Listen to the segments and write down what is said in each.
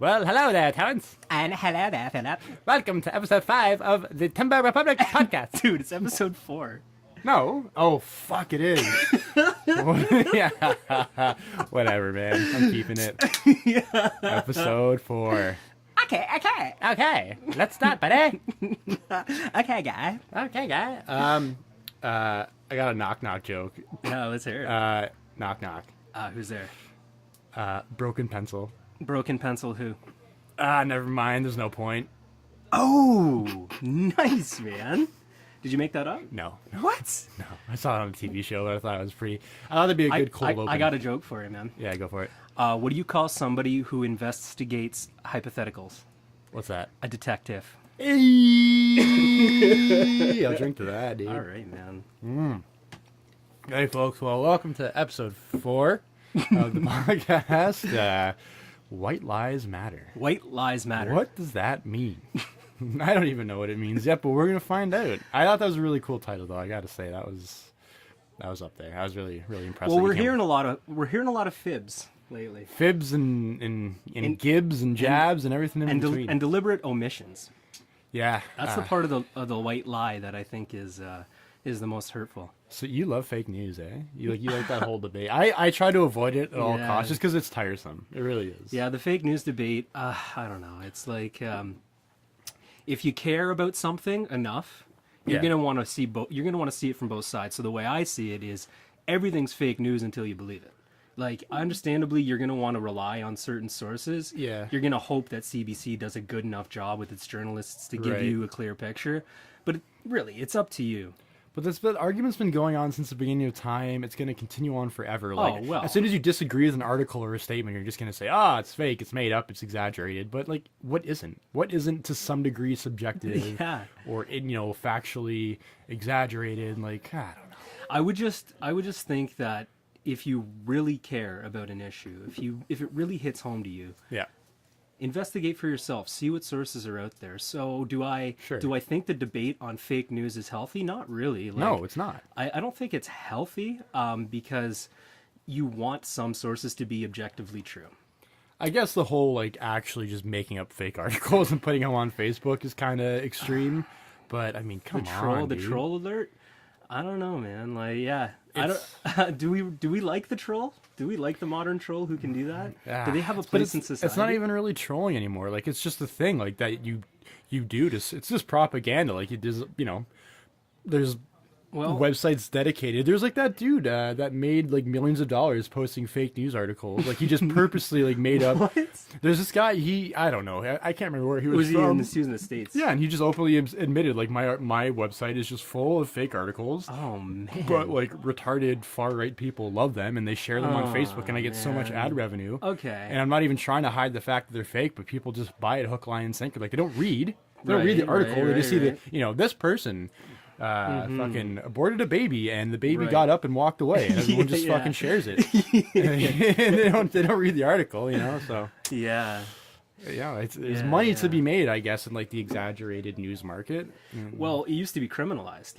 Well, hello there, Terrence. And hello there, Philip. Welcome to episode 5 of the Timber Republic podcast. Dude, it's episode 4. No. Oh, fuck, it is. Yeah. Whatever, man. I'm keeping it. Yeah. Episode 4. Okay. Let's start, buddy. Okay, guy. Okay, guy. I got a knock-knock joke. No, let's hear it. Knock-knock. Who's there? Broken pencil. Broken pencil who? Never mind. There's no point. Oh, nice, man. Did you make that up? No. What? No. I saw it on a TV show, but I thought it was pretty... I thought it'd be a good cold open. I got a joke for you, man. Yeah, go for it. What do you call somebody who investigates hypotheticals? What's that? A detective. Hey, I'll drink to that, dude. All right, man. Hey, folks. Well, welcome to episode 4 of the podcast. White Lies Matter. White lies matter. What does that mean? I don't even know what it means yet, but we're gonna find out. I thought that was a really cool title, though. I got to say that was up there. I was really impressed. Well, we're hearing a lot of fibs lately. Fibs and gibs and jabs and everything in between. And deliberate omissions. Yeah, That's the part of the white lie that I think is the most hurtful. So you love fake news, eh? You like that whole debate. I try to avoid it at all costs just because it's tiresome. It really is. Yeah, the fake news debate. I don't know. It's like if you care about something enough, you're gonna want to see You're gonna want to see it from both sides. So the way I see it is, everything's fake news until you believe it. Like, understandably, you're going to want to rely on certain sources. Yeah. You're going to hope that CBC does a good enough job with its journalists to give you a clear picture. But really, it's up to you. But this argument's been going on since the beginning of time. It's going to continue on forever. Like, well. as soon as you disagree with an article or a statement, you're just going to say, it's fake, it's made up, it's exaggerated. But, like, what isn't? What isn't to some degree subjective or, factually exaggerated? Like, I don't know. I would just think that if you really care about an issue, if it really hits home to you, investigate for yourself. See what sources are out there. So do I think the debate on fake news is healthy? Not really. Like, no, it's not. I don't think it's healthy because you want some sources to be objectively true. I guess the whole actually just making up fake articles and putting them on Facebook is kind of extreme. But I mean, come on, dude. The troll alert. I don't know, man. Like, yeah. Do we like the troll? Do we like the modern troll who can do that? Do they have a place in society? It's not even really trolling anymore. Like, it's just a thing like that you do. It's just propaganda. Like, it is, there's websites dedicated. There's that dude that made millions of dollars posting fake news articles. Like, he just purposely made up. What? There's this guy. I don't know. I can't remember where he was from. He was in the States. Yeah, and he just openly admitted my website is just full of fake articles. Oh man! But retarded far right people love them and they share them on Facebook, and I get so much ad revenue. Okay. And I'm not even trying to hide the fact that they're fake, but people just buy it hook, line, and sinker. Like, they don't read. They don't read the article. They just see this person fucking aborted a baby and the baby got up and walked away, and everyone just fucking shares it. And they don't read the article, so there's money to be made, I guess, in the exaggerated news market. Well, it used to be criminalized.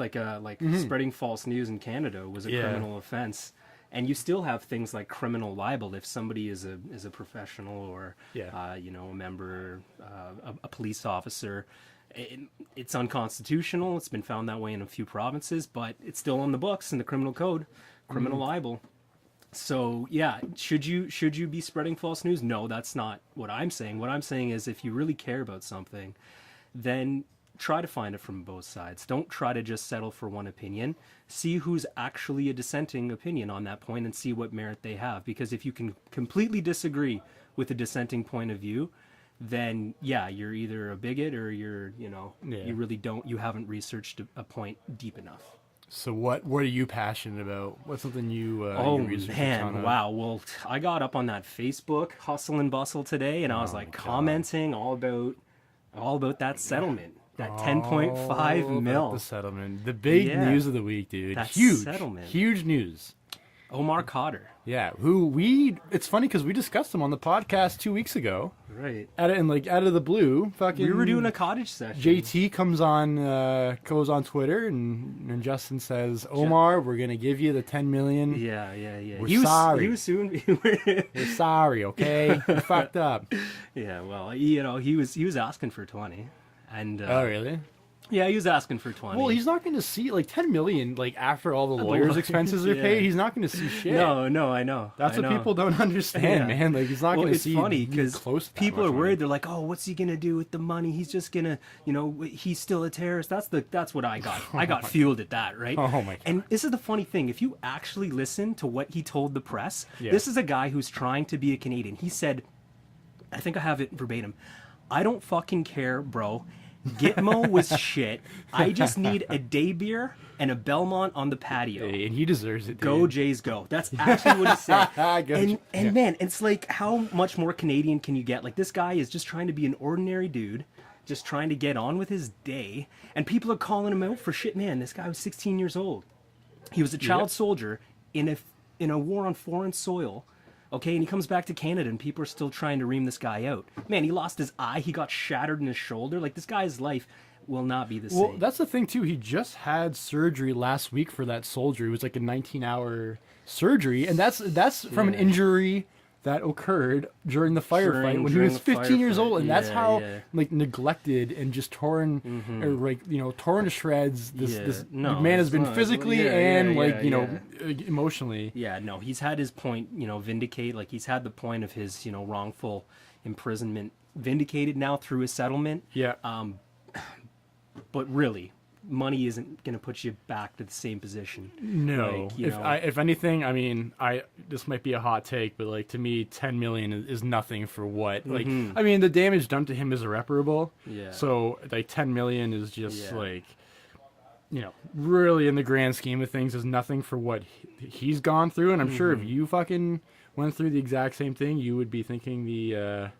Spreading false news in Canada was a criminal offense. And you still have things like criminal libel if somebody is a professional or a member, a police officer. It's unconstitutional. It's been found that way in a few provinces, but it's still on the books in the criminal code, criminal libel. So should you be spreading false news? No, that's not what I'm saying. What I'm saying is, if you really care about something, then try to find it from both sides. Don't try to just settle for one opinion. See who's actually a dissenting opinion on that point and see what merit they have. Because if you can completely disagree with a dissenting point of view, then you're either a bigot or you haven't researched a point deep enough. So what are you passionate about? What's something you researched? Wow. Well, I got up on that Facebook hustle and bustle today, and I was commenting all about that settlement. That 10.5 mil. The settlement. The big news of the week, dude. That huge settlement. Huge news. Omar Khadr. Yeah, it's funny because we discussed him on the podcast 2 weeks ago. Right. Out of the blue, we were doing a cottage session. JT goes on Twitter and Justin says, Omar, we're gonna give you the 10 million. Yeah. We're sorry. He was soon. We're sorry, okay? You fucked up. Yeah, well, you know, he was asking for 20, and Oh, really? yeah, he was asking for 20. Well, he's not going to see like 10 million. Like after all the lawyers' expenses are paid, he's not going to see shit. No, I know. That's what people don't understand, man. Like he's not going to see. It's funny because people are worried. Money. They're like, "Oh, what's he gonna do with the money? He's just gonna, you know, he's still a terrorist." That's what I got. I got fueled at that, right? Oh my god! And this is the funny thing. If you actually listen to what he told the press, this is a guy who's trying to be a Canadian. He said, I think I have it verbatim. "I don't fucking care, bro. Gitmo was shit. I just need a day beer and a Belmont on the patio." And he deserves it. Dude. Go Jays, go. That's actually what he said. and man, it's like, how much more Canadian can you get? Like, this guy is just trying to be an ordinary dude, just trying to get on with his day, and people are calling him out for shit. Man, this guy was 16 years old. He was a child soldier in a war on foreign soil. Okay, and he comes back to Canada, and people are still trying to ream this guy out. Man, he lost his eye. He got shattered in his shoulder. Like, this guy's life will not be the same. Well, that's the thing, too. He just had surgery last week for that soldier. It was like a 19-hour surgery, and that's from an injury that occurred during the firefight when he was 15 years old, and that's how like neglected and just torn, or like torn to shreds. This man has been physically and emotionally. Yeah, no, he's had his point, vindicate. Like, he's had the point of his wrongful imprisonment vindicated now through a settlement. Yeah. But really, money isn't going to put you back to the same position. No. Like, if anything, I mean, this might be a hot take, but like, to me, 10 million is nothing for what. Like, I mean, the damage done to him is irreparable. Yeah. So like 10 million is just like, really in the grand scheme of things is nothing for what he's gone through. And I'm sure if you fucking went through the exact same thing, you would be thinking the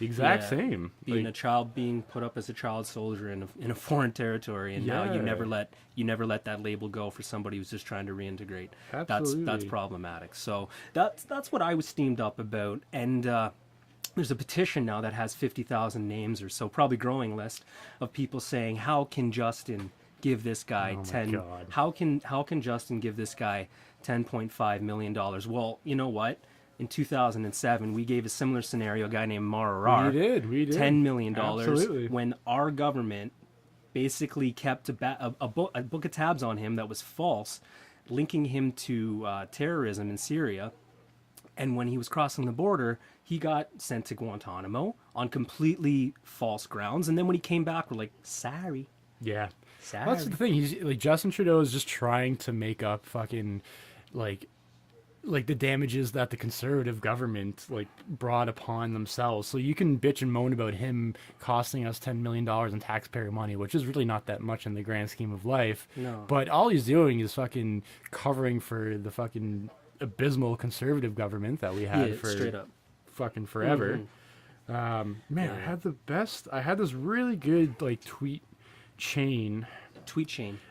exact same. Being a child, being put up as a child soldier in a foreign territory, and now you never let that label go for somebody who's just trying to reintegrate. Absolutely. That's problematic. So that's what I was steamed up about. And there's a petition now that has 50,000 names or so, probably growing list, of people saying, how can Justin give this guy how can Justin give this guy $10.5 million? Well, you know what? In 2007, we gave a similar scenario, a guy named Mararar. We did. $10 million. Absolutely. When our government basically kept a book of tabs on him that was false, linking him to terrorism in Syria. And when he was crossing the border, he got sent to Guantanamo on completely false grounds. And then when he came back, we're like, sorry. Yeah. Well, that's the thing. He's like, Justin Trudeau is just trying to make up fucking like the damages that the conservative government like brought upon themselves. So you can bitch and moan about him costing us $10 million in taxpayer money, which is really not that much in the grand scheme of life. No. But all he's doing is fucking covering for the fucking abysmal conservative government that we had for straight up fucking forever. I had this really good like tweet chain.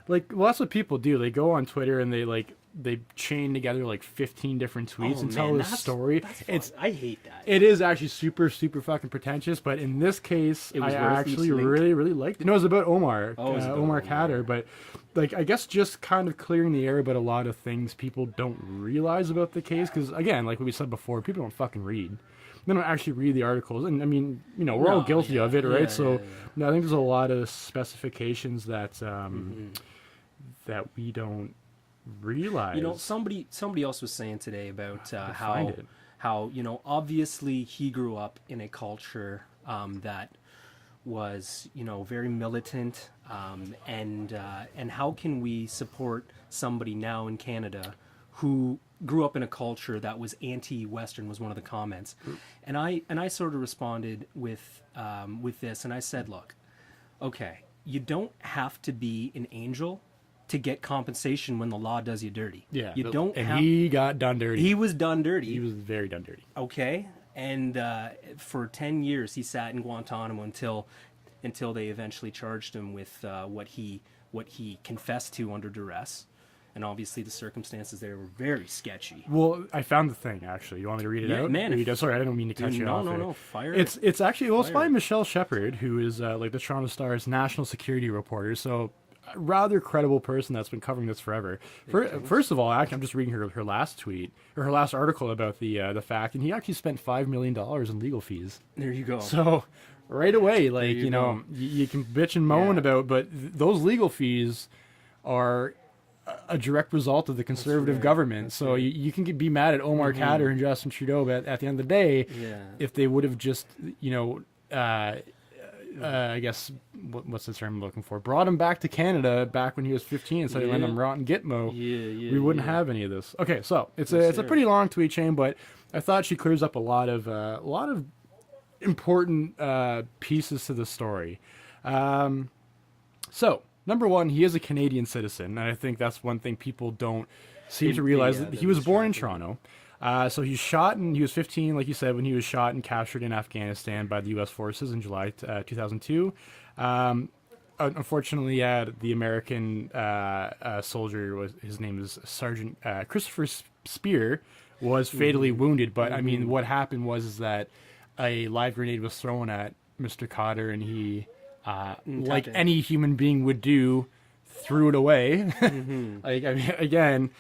Like, well, that's what people do. They go on Twitter and they chain together like 15 different tweets and tell a story. I hate that. It is actually super, super fucking pretentious, but in this case, I actually really, really liked it. No, it was about Omar Khadr, but like, I guess just kind of clearing the air about a lot of things people don't realize about the case, because again, like we said before, people don't fucking read. They don't actually read the articles, and I mean, we're all guilty of it, right? I think there's a lot of specifications that that we don't realize. Somebody else was saying today about how obviously he grew up in a culture that was very militant, and how can we support somebody now in Canada who grew up in a culture that was anti-Western, was one of the comments. And I sort of responded with this, and I said, look, okay, you don't have to be an angel to get compensation when the law does you dirty. Yeah. He got done dirty. He was done dirty. He was very done dirty. Okay. And for 10 years he sat in Guantanamo until they eventually charged him with what he confessed to under duress. And obviously the circumstances there were very sketchy. Well, I found the thing, actually. You want me to read it out? Man. Sorry, I don't mean to cut you off. No, fire. It's actually, it's by Michelle Shepard, who is like the Toronto Star's national security reporter. So rather credible person that's been covering this forever. First of all, actually, I'm just reading her last tweet, or her last article about the fact, and he actually spent $5 million in legal fees. There you go. So right away, like, you know, you can bitch and moan about, but those legal fees are a direct result of the conservative government. So you can be mad at Omar Khadr and Justin Trudeau, but at the end of the day, if they would have just, you know, I guess, what's the term I'm looking for? Brought him back to Canada back when he was 15 instead of letting him rot in Gitmo. We wouldn't have any of this. Okay, so it's a pretty long tweet chain, but I thought she clears up a lot of important pieces to the story. So, number one, he is a Canadian citizen, and I think that's one thing people don't seem to realize. That he was born in Toronto. So he was 15, like you said, when he was shot and captured in Afghanistan by the U.S. forces in July 2002. Unfortunately, the American soldier, his name is Sergeant Christopher Spear, was fatally wounded. But I mean, what happened was that a live grenade was thrown at Mr. Khadr, and he, like any human being would do, threw it away. Like, I mean, again,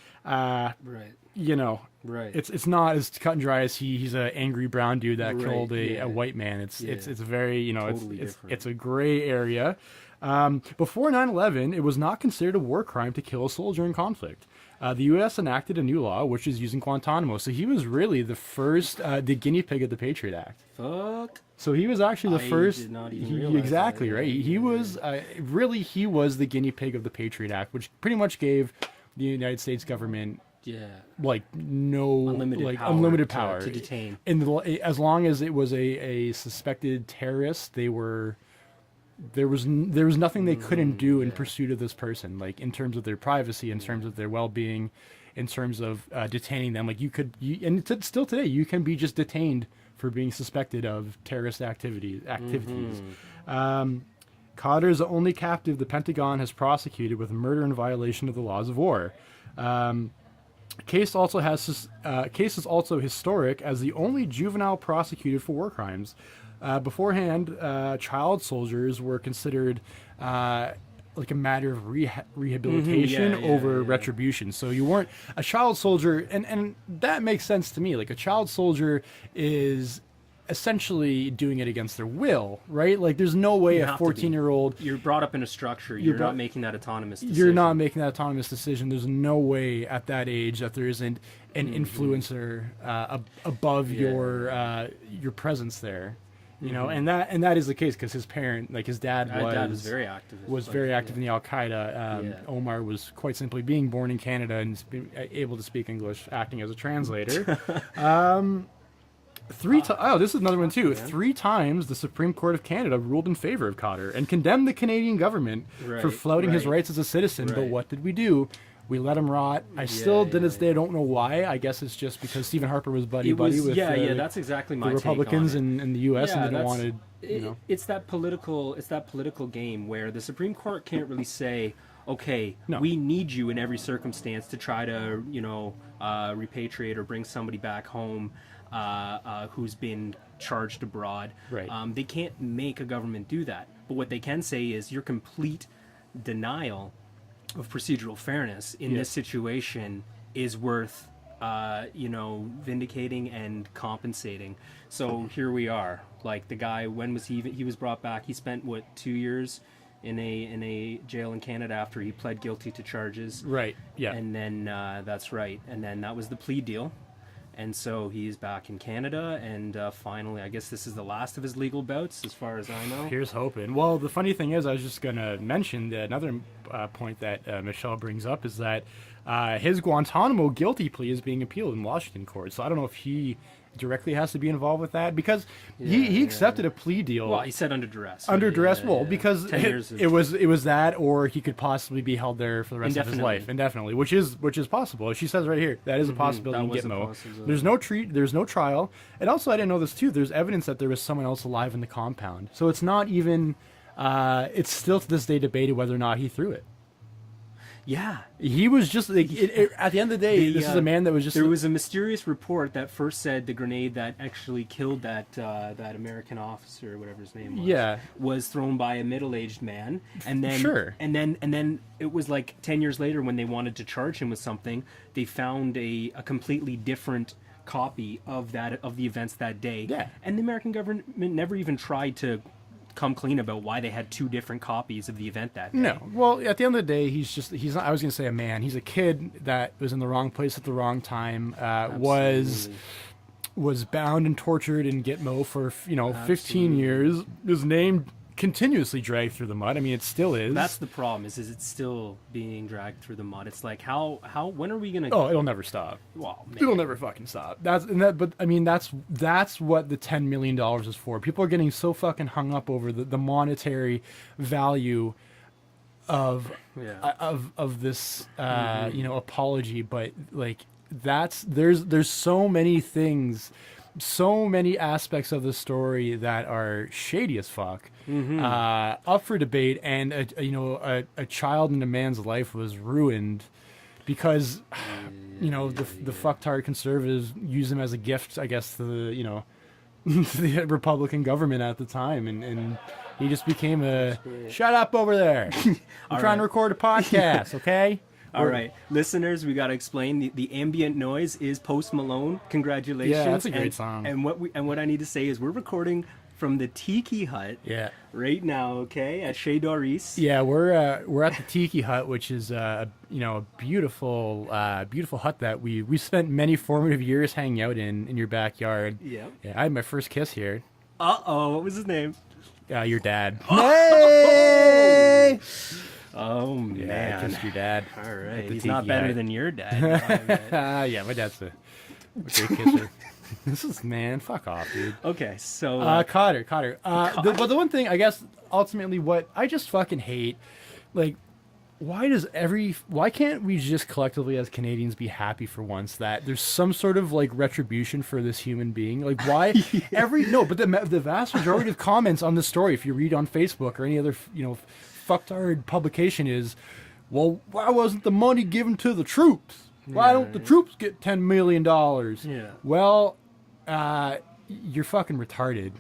you know, it's not as cut and dry as he's an angry brown dude that killed a white man. It's very, you know, totally it's a gray area. Before 9/11, it was not considered a war crime to kill a soldier in conflict. The U.S. enacted a new law, which is using Guantanamo. So he was really the first, the guinea pig of the Patriot Act. Fuck. So he was actually the first. Did not even realize exactly that. Right. He was he was the guinea pig of the Patriot Act, which pretty much gave the United States government like unlimited power to detain. And as long as it was a suspected terrorist, there was nothing they couldn't do in pursuit of this person, like in terms of their privacy, in terms of their well-being, in terms of detaining them. Like and still today, you can be just detained for being suspected of terrorist activities. Khadr is the only captive the Pentagon has prosecuted with murder in violation of the laws of war. Case is also historic as the only juvenile prosecuted for war crimes. Beforehand, child soldiers were considered like a matter of rehabilitation over retribution. So you weren't a child soldier, and that makes sense to me. Like a child soldier is essentially doing it against their will, right? Like there's no way a 14-year-old... You're brought up in a structure. You're not making that autonomous decision. You're not making that autonomous decision. There's no way at that age that there isn't an influencer above your presence presence you know, and that is the case because his parent, like his dad, was very active. In the Al Qaeda. Omar was quite simply being born in Canada and able to speak English, acting as a translator. This is another one too. 3 times the Supreme Court of Canada ruled in favor of Khadr and condemned the Canadian government for flouting his rights as a citizen. But what did we do? We let him rot. I still to this day don't know why. I guess it's just because Stephen Harper was buddy with that's exactly my the Republicans in the U.S. and didn't want to. It's that political game where the Supreme Court can't really say, okay, we need you in every circumstance to try to repatriate or bring somebody back home who's been charged abroad. Right. They can't make a government do that. But what they can say is your complete denial of procedural fairness in this situation is worth, vindicating and compensating. So here we are. Like the guy, when was he was brought back? He spent 2 years in a jail in Canada after he pled guilty to charges. Right. Yeah. And then that's right. And then that was the plea deal. And so he's back in Canada, and finally, I guess this is the last of his legal bouts, as far as I know. Here's hoping. Well, the funny thing is, I was just going to mention that another point that Michelle brings up is that his Guantanamo guilty plea is being appealed in Washington court. So I don't know if he directly has to be involved with that because he accepted a plea deal. Well, he said under duress. Under duress, because it was that, or he could possibly be held there for the rest of his life indefinitely, which is possible. She says right here that is a possibility in Gitmo. There's no trial, and also I didn't know this too. There's evidence that there was someone else alive in the compound, so it's not even. It's still to this day debated whether or not he threw it. Yeah. He was just like at the end of the day, this is a man that was just. There was a mysterious report that first said the grenade that actually killed that American officer, whatever his name was, was thrown by a middle-aged man, and then and then it was like 10 years later when they wanted to charge him with something, they found a completely different copy of the events that day. Yeah. And the American government never even tried to come clean about why they had two different copies of the event that day. No. Well, at the end of the day, he's not, I was going to say a man. He's a kid that was in the wrong place at the wrong time, was bound and tortured in Gitmo for, 15 years. His name continuously dragged through the mud. I mean, it still is. That's the problem, is it's still being dragged through the mud. It's like, when are we going to... Oh, it'll never stop. Well, man. It'll never fucking stop. But I mean, that's what the $10 million is for. People are getting so fucking hung up over the monetary value of this, apology. But like, there's so many things, so many aspects of the story that are shady as fuck, up for debate, and a child in a man's life was ruined because the fucktard conservatives use him as a gift, I guess, to the Republican government at the time, and he just became a shut up over there. I'm trying to record a podcast, okay? All right, listeners, we got to explain the ambient noise is Post Malone. Congratulations. Yeah, that's a great song. And what I need to say is we're recording from the Tiki Hut. Yeah. Right now, okay, at Chez Doris. Yeah, we're at the Tiki Hut, which is a beautiful hut that we spent many formative years hanging out in your backyard. Yeah. Yeah, I had my first kiss here. What was his name? Your dad. Hey! Oh, man. Yeah, I kissed your dad. All right. He's not better than your dad. Yeah, my dad's a great kisser. This is, man, fuck off, dude. Okay, so... Khadr. But the one thing, I guess, ultimately, what I just fucking hate, like, why can't we just collectively as Canadians be happy for once that there's some sort of like retribution for this human being? Like, why but the vast majority of comments on this story, if you read on Facebook or any other, fucktard publication, is, well, why wasn't the money given to the troops? Why don't the troops get $10 million? Yeah. Well, you're fucking retarded.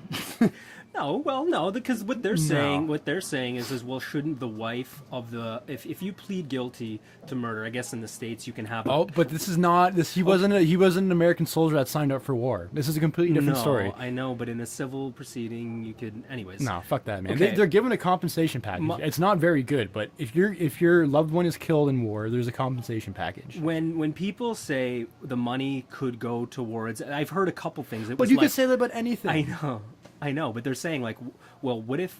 No, because what they're saying is, well, shouldn't the wife of the, if you plead guilty to murder, I guess in the States you can have. But this is not this. He wasn't an American soldier that signed up for war. This is a completely different story. I know, but in a civil proceeding, you could, anyways. No, fuck that, man. Okay. They're given a compensation package. It's not very good, but if your loved one is killed in war, there's a compensation package. When people say the money could go towards, I've heard a couple things. But you could say that about anything. I know, but they're saying like, well, what if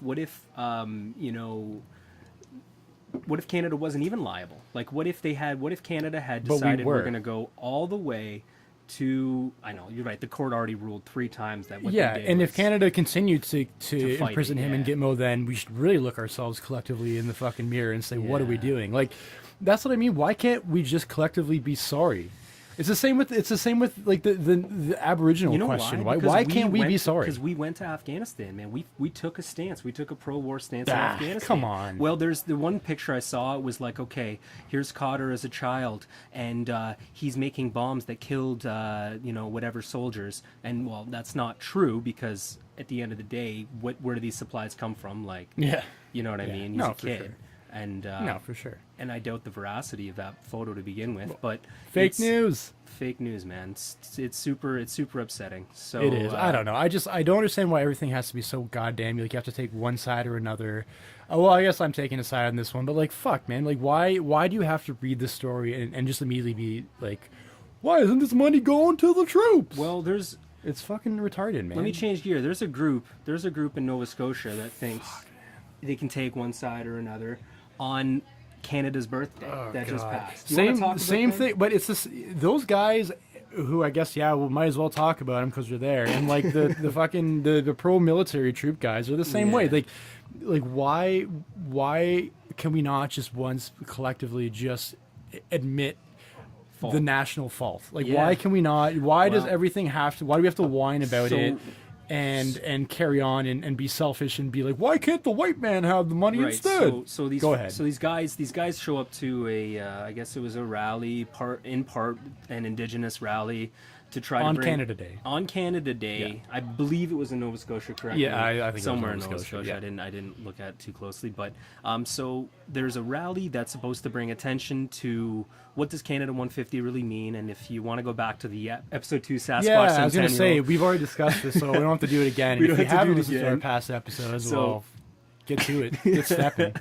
Canada wasn't even liable? Like, what if Canada had decided we're going to go all the way to? I know you're right. The court already ruled 3 times that. If Canada continued to imprison him in Gitmo, then we should really look ourselves collectively in the fucking mirror and say, what are we doing? Like, that's what I mean. Why can't we just collectively be sorry? It's the same with like the Aboriginal question. Why can't we be sorry? Because we went to Afghanistan, man. We took a stance. We took a pro-war stance in Afghanistan. Come on. Well, there's the one picture I saw. It was like, okay, here's Khadr as a child, and he's making bombs that killed whatever soldiers. And well, that's not true, because at the end of the day, where do these supplies come from? Like, you know what I mean? He's a kid. Sure. And no, for sure. And I doubt the veracity of that photo to begin with, but fake news, man. It's super upsetting. So it is. I don't know. I don't understand why everything has to be so goddamn. Like, you have to take one side or another. Well, I guess I'm taking a side on this one, but like, fuck, man. Like, why do you have to read the story and just immediately be like, why isn't this money going to the troops? Well, it's fucking retarded, man. Let me change gear. There's a group in Nova Scotia that thinks they can take one side or another on Canada's birthday just passed. Same thing, but it's this, those guys who I guess we might as well talk about them because they're there, and like the fucking the pro military troop guys are the same way. Like why can we not just once collectively just admit the national fault? Like, why can we not? Why does everything have to? Why do we have to whine about it? and carry on and be selfish and be like, why can't the white man have the money instead? So these Go ahead. So these guys show up to a I guess it was a rally, in part an indigenous rally, to try on to bring, Canada Day. On Canada Day, I believe it was in Nova Scotia, correct? Yeah, I think somewhere it was in Nova Scotia. Yeah. I didn't look at it too closely, but so there's a rally that's supposed to bring attention to what does Canada 150 really mean, and if you want to go back to the episode 2 Sasquatch Yeah, Centennial, I was going to say we've already discussed this, so we don't have to do it again. We don't if you have to haven't do it listened to our again. past episodes, well, get to it. Get stepping.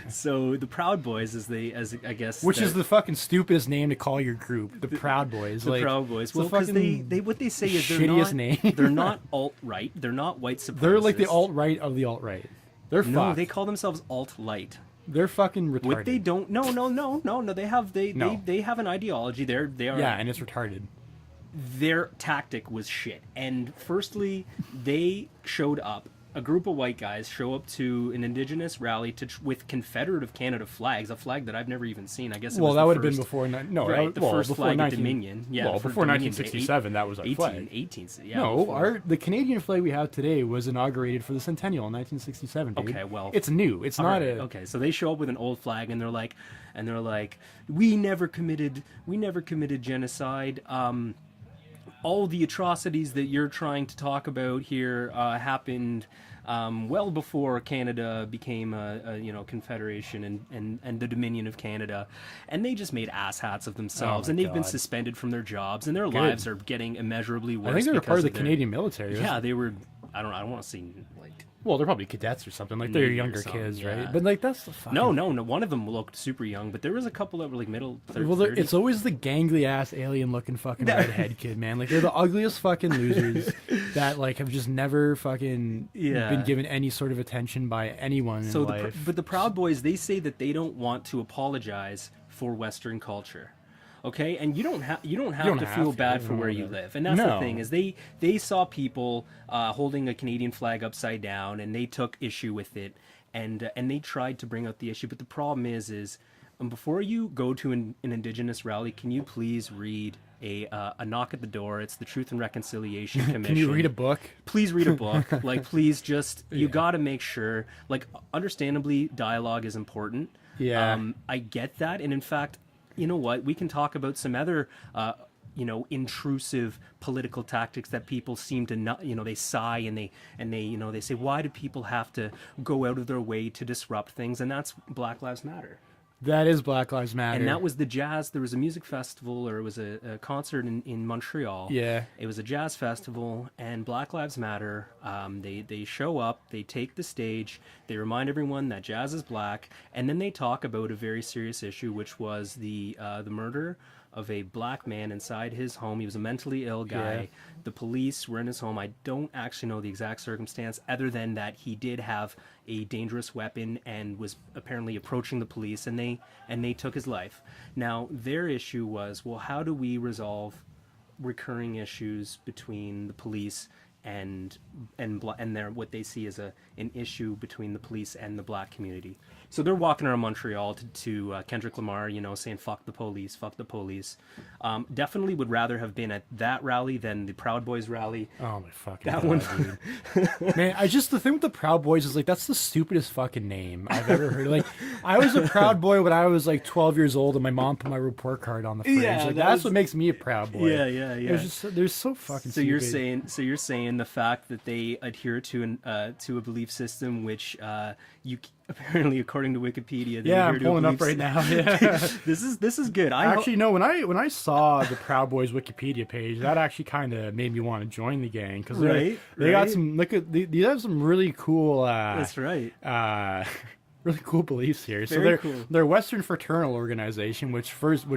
So the Proud Boys, as I guess, which is the fucking stupidest name to call your group, the Proud Boys. The Proud Boys. Well, because they what they say is they're not name. They're not alt-right. They're not white supremacists. They're like the alt-right of the alt-right. They're fucked. No, they call themselves alt-light. They're fucking retarded. What they don't? No. They have they have an ideology. They are. Yeah, and it's retarded. Their tactic was shit. And firstly, they showed up. A group of white guys show up to an indigenous rally with Confederate of Canada flags, a flag that I've never even seen. I guess. It was that the would first, have been before. The first before flag of Dominion. Yeah, well, before 1967, that was our flag. 18. Yeah. No, the Canadian flag we have today was inaugurated for the centennial in 1967. Dude. Okay, well, it's new. It's not right, okay. So they show up with an old flag, and they're like, we never committed genocide. All the atrocities that you're trying to talk about here happened well before Canada became a confederation and the Dominion of Canada, and they just made asshats of themselves, and they've been suspended from their jobs, and their lives are getting immeasurably worse. I think they were part of the Canadian military. Yeah, they were. I don't want to see like. Well, they're probably cadets or something. Like they're younger kids, yeah. right? But like that's the fucking... No. One of them looked super young, but there was a couple that were like middle. Well, it's always the gangly ass alien looking fucking redhead kid, man. Like they're the ugliest fucking losers that like have just never fucking been given any sort of attention by anyone in life. But the Proud Boys, they say that they don't want to apologize for Western culture. Okay, and you don't have to feel bad for where you live, and that's the thing is they saw people holding a Canadian flag upside down, and they took issue with it, and they tried to bring out the issue. But the problem is before you go to an Indigenous rally, can you please read a knock at the door? It's the Truth and Reconciliation Commission. Can you read a book? Please read a book. Like, please just you got to make sure. Like, understandably, dialogue is important. Yeah, I get that, and in fact. You know what? We can talk about some other, intrusive political tactics that people seem to not. They sigh and they say, why do people have to go out of their way to disrupt things? And that's Black Lives Matter. That is Black Lives Matter. And that was the jazz. There was a music festival, or it was a concert in Montreal. Yeah. It was a jazz festival, and Black Lives Matter. They show up, they take the stage, they remind everyone that jazz is black, and then they talk about a very serious issue, which was the murder of a black man inside his home. He was a mentally ill guy. Yeah. The police were in his home. I don't actually know the exact circumstance, other than that he did have a dangerous weapon and was apparently approaching the police, and they took his life. Now, their issue was, well, how do we resolve recurring issues between the police and their what they see as an issue between the police and the black community? So they're walking around Montreal to Kendrick Lamar, saying "fuck the police, fuck the police." Definitely would rather have been at that rally than the Proud Boys rally. Oh my fucking that God, one, dude. Man, the thing with the Proud Boys is like that's the stupidest fucking name I've ever heard. Like, I was a Proud Boy when I was like 12 years old, and my mom put my report card on the fridge. Yeah, like, that's what makes me a Proud Boy. Yeah. They're so fucking. So stupid. you're saying the fact that they adhere to a belief system which you apparently, according to Wikipedia, they I'm pulling up right now. Yeah. this is good. Actually, no. When I saw the Proud Boys Wikipedia page, that actually kind of made me want to join the gang because they got some. They have some really cool. That's right. Really cool beliefs here. Very So cool. they're Western Fraternal Organization, which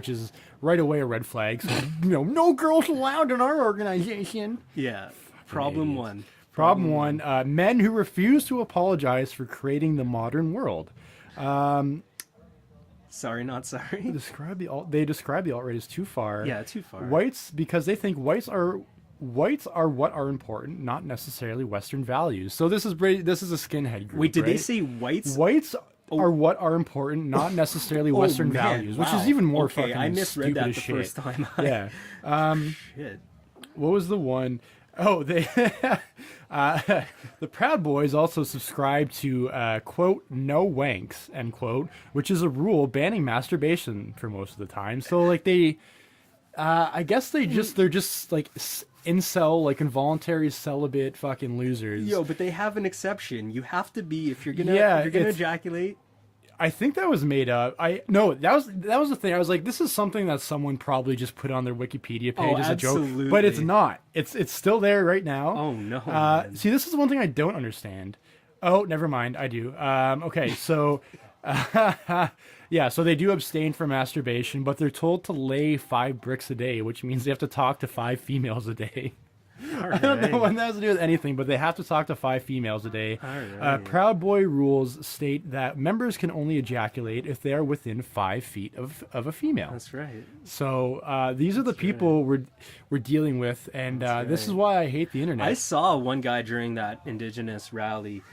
is right away a red flag. So no girls allowed in our organization. Yeah. Problem one. Problem one, men who refuse to apologize for creating the modern world. Sorry, not sorry. They describe the alt-right as too far. Yeah, too far. Whites, because they think whites are what are important, not necessarily Western values. So this is a skinhead group. Wait, did they right? say whites? Whites are what are important, not necessarily Western values, which is even more fucking I misread stupid that as the shit. first time. Yeah. Shit. What was the one? Oh, they the Proud Boys also subscribe to quote no wanks end quote, which is a rule banning masturbation for most of the time. So like they, I guess they're just like incel, like involuntary celibate fucking losers. Yo, but they have an exception. You have to be if you're gonna ejaculate. I think that was made up. No, that was the thing. I was like, this is something that someone probably just put on their Wikipedia page as a joke, but it's not. It's still there right now. Oh no. See, this is one thing I don't understand. Oh, never mind. I do. Okay, so yeah, so they do abstain from masturbation, but they're told to lay 5 bricks a day, which means they have to talk to 5 females a day. I don't know what that has to do with anything, but they have to talk to 5 females a day. Proud Boy rules state that members can only ejaculate if they are within 5 feet of a female. That's right. So these are the people we're dealing with, and this is why I hate the internet. I saw one guy during that Indigenous rally.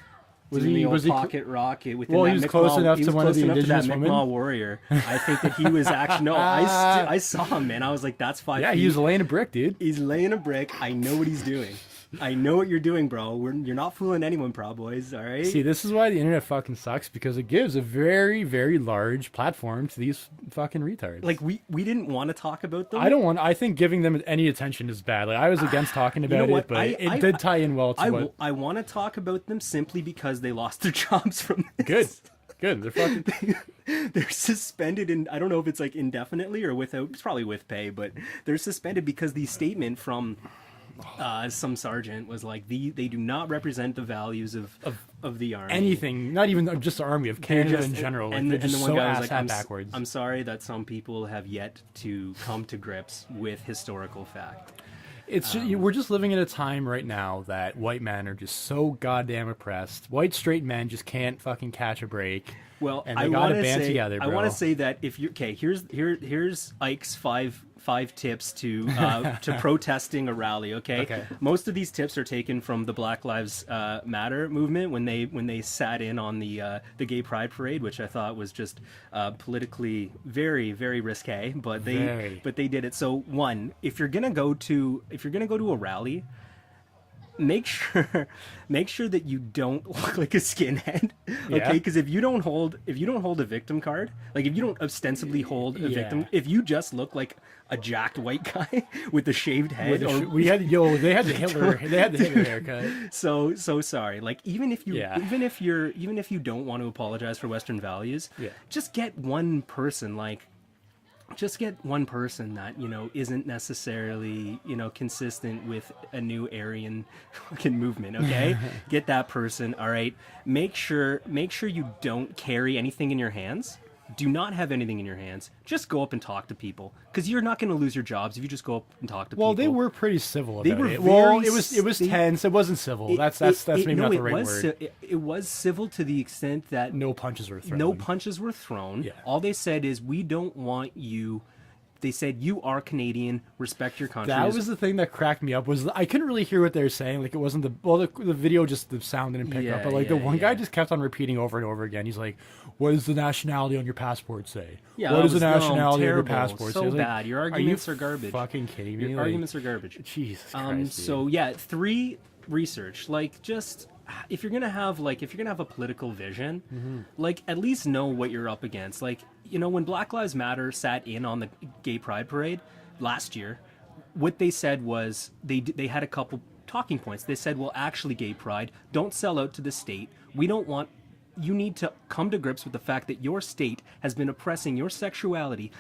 Was he pocket rocket within that he was close enough to one of the Indigenous women? Mi'kmaq warrior. I think that he was actually I saw him, man. I was like, that's 5 feet. Yeah, he was laying a brick, dude. He's laying a brick. I know what he's doing. I know what you're doing, bro. You're not fooling anyone, Proud Boys. All right. See, this is why the internet fucking sucks, because it gives a very, very large platform to these fucking retards. Like we didn't want to talk about them. I think giving them any attention is bad. Like I was against talking about it, but it did tie in well to what I want to talk about them simply because they lost their jobs from this. Good. They're fucking. They're suspended I don't know if it's like indefinitely or without. It's probably with pay, but they're suspended because the statement from some sergeant was like they do not represent the values of the army. Anything, not even just the army, of Canada in general. Like, they're just so ass-hat backwards. I'm sorry that some people have yet to come to grips with historical fact. It's we're just living in a time right now that white men are just so goddamn oppressed. White straight men just can't fucking catch a break. Well, and they gotta band together, bro. I want to say that if you're here's Ike's five tips to to protesting a rally. Okay? Most of these tips are taken from the Black Lives Matter movement when they sat in on the Gay Pride Parade, which I thought was just politically very, very risqué, but they did it. So one, if you're gonna go to a rally, make sure that you don't look like a skinhead, okay? Because if you don't hold a victim card, like if you don't ostensibly hold a victim, if you just look like a jacked white guy with a shaved head, they had the Hitler haircut. So sorry. Like even if you don't want to apologize for Western values, just get one person that, isn't necessarily, consistent with a new Aryan fucking movement, okay? Get that person, all right? Make sure you don't carry anything in your hands. Do not have anything in your hands. Just go up and talk to people, because you're not going to lose your jobs if you just go up and talk to people. Well, they were pretty civil about it. It was tense. It wasn't civil. That's maybe not the right word. It was civil to the extent that no punches were thrown. Yeah. All they said is, we don't want you. They said, you are Canadian, respect your country. That was the thing that cracked me up, was I couldn't really hear what they were saying. Like, it wasn't the video, just the sound didn't pick up. But like the one guy just kept on repeating over and over again. He's like, what does the nationality on your passport say? Yeah, what is the nationality on your passport say? So bad. Your arguments are garbage. Fucking kidding me? Your arguments are garbage. Jesus Christ. So yeah, 3, research. Like, just if you're gonna have a political vision, like, at least know what you're up against. Like, when Black Lives Matter sat in on the Gay Pride Parade last year, what they said was they had a couple talking points. They said, well, actually, Gay Pride, don't sell out to the state. You need to come to grips with the fact that your state has been oppressing your sexuality,